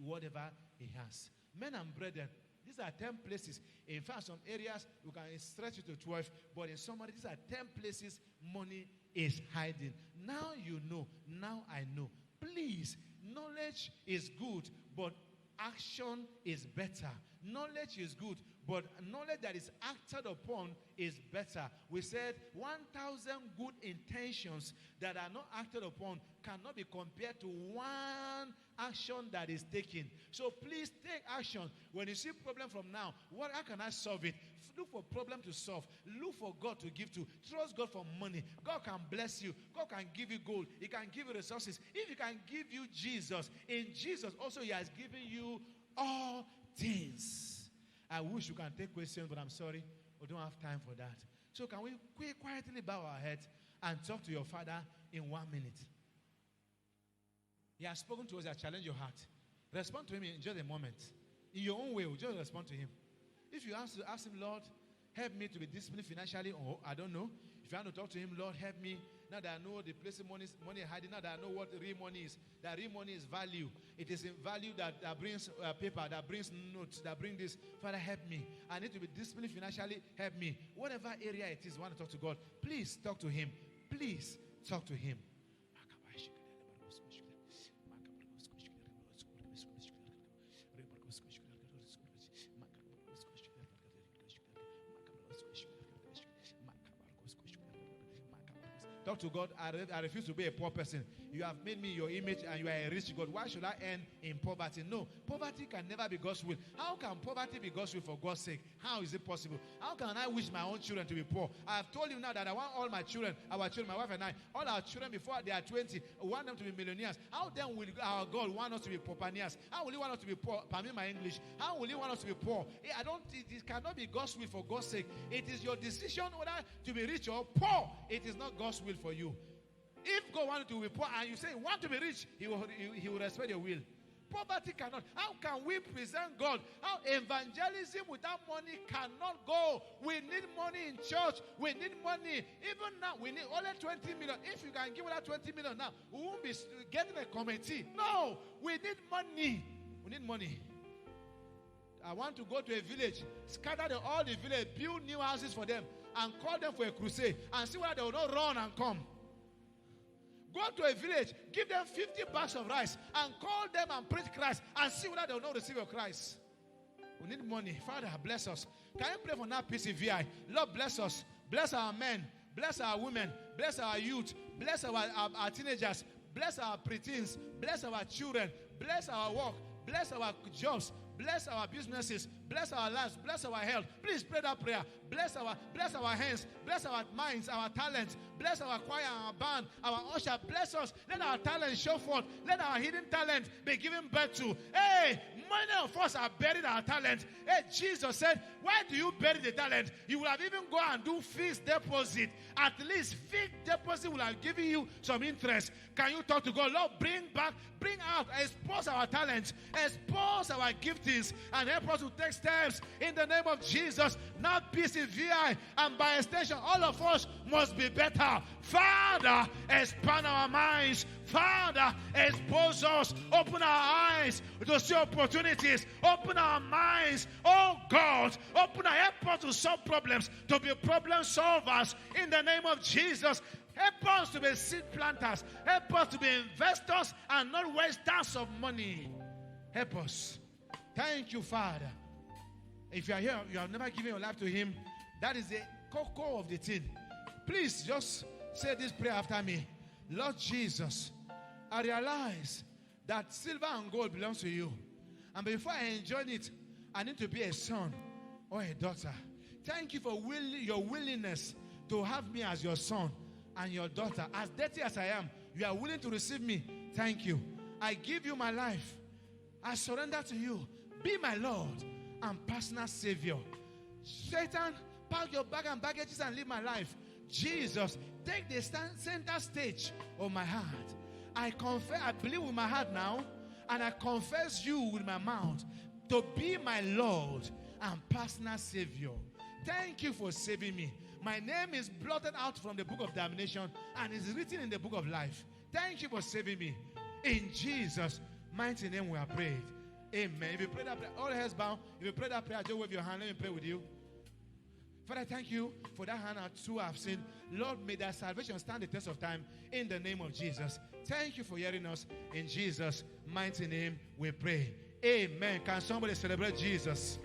whatever he has. Men and brethren, these are 10 places. In fact, some areas we can stretch it to 12, but in some these are 10 places money is hiding. Now you know. Now I know. Please, knowledge is good, but action is better. Knowledge is good, but knowledge that is acted upon is better. We said 1,000 good intentions that are not acted upon cannot be compared to one action that is taken. So please take action. When you see problem from now, how can I solve it? Look for problem to solve. Look for God to give to. Trust God for money. God can bless you. God can give you gold. He can give you resources. If He can give you Jesus, in Jesus also He has given you all things. I wish you can take questions, but I'm sorry, we don't have time for that. So can we quietly bow our heads and talk to your Father in 1 minute? He has spoken to us. I challenge your heart. Respond to Him in just a moment. In your own way, just respond to Him. If you ask Him, Lord, help me to be disciplined financially, or I don't know. If you want to talk to Him, Lord, help me. Now that I know the place of money hiding, now that I know what real money is, that real money is value. It is in value that brings paper, that brings notes, that brings this. Father, help me. I need to be disciplined financially. Help me. Whatever area it is, you want to talk to God, please talk to Him. Please talk to Him. Talk to God. I refuse to be a poor person. You have made me your image and you are a rich God. Why should I end in poverty? No, poverty can never be God's will. How can poverty be God's will for God's sake? How is it possible? How can I wish my own children to be poor? I have told you now that I want all my children, our children, my wife and I, all our children before they are 20, we want them to be millionaires. How then will our God want us to be paupernias? How will He want us to be poor? Pardon my English. How will He want us to be poor? It cannot be God's will for God's sake. It is your decision whether to be rich or poor. It is not God's will for you. If God wanted to be poor and you say you want to be rich, He will respect your will. Poverty cannot. How can we present God? How evangelism without money cannot go? We need money in church. We need money. Even now, we need only 20 million. If you can give that 20 million now, we won't be getting a committee. No, we need money. We need money. I want to go to a village, scatter all the village, build new houses for them, and call them for a crusade, and see whether they will not run and come. Go to a village, give them 50 bags of rice, and call them and preach Christ, and see whether they will not receive your Christ. We need money. Father, bless us. Can you pray for NAFPCVI? Lord, bless us. Bless our men. Bless our women. Bless our youth. Bless our teenagers. Bless our preteens. Bless our children. Bless our work. Bless our jobs. Bless our businesses. Bless our lives. Bless our health. Please pray that prayer. Bless our hands. Bless our minds, our talents. Bless our choir, our band, our usher. Bless us. Let our talent show forth. Let our hidden talent be given birth to. Hey, many of us have buried our talent. Hey, Jesus said, why do you bury the talent? You will have even go and do fixed deposit. At least fixed deposit will have given you some interest. Can you talk to God? Lord, bring out, expose our talents, expose our giftings, and help us to take steps in the name of Jesus. NAFPCVI, and by extension, all of us must be better. Father, expand our minds. Father, expose us. Open our eyes to see opportunities. Open our minds. Oh God, help us to solve problems, to be problem solvers in the name of Jesus. Help us to be seed planters. Help us to be investors and not wasters of money. Help us. Thank you, Father. If you are here, you have never given your life to Him, that is the core of the thing. Please just say this prayer after me. Lord Jesus, I realize that silver and gold belongs to you. And before I enjoy it, I need to be a son or a daughter. Thank you for your willingness to have me as your son and your daughter. As dirty as I am, you are willing to receive me. Thank you. I give you my life. I surrender to you. Be my Lord and personal Savior. Satan, pack your bag and baggages and live my life. Jesus, take the center stage of my heart. I believe with my heart now, and I confess you with my mouth to be my Lord and personal Savior. Thank you for saving me. My name is blotted out from the book of damnation and is written in the book of life. Thank you for saving me. In Jesus' mighty name we are prayed. Amen. If you pray that prayer, all heads bound. If you pray that prayer, just wave your hand. Let me pray with you. Father, thank you for that hand too I've seen. Lord, may that salvation stand the test of time in the name of Jesus. Thank you for hearing us. In Jesus' mighty name we pray. Amen. Can somebody celebrate Jesus?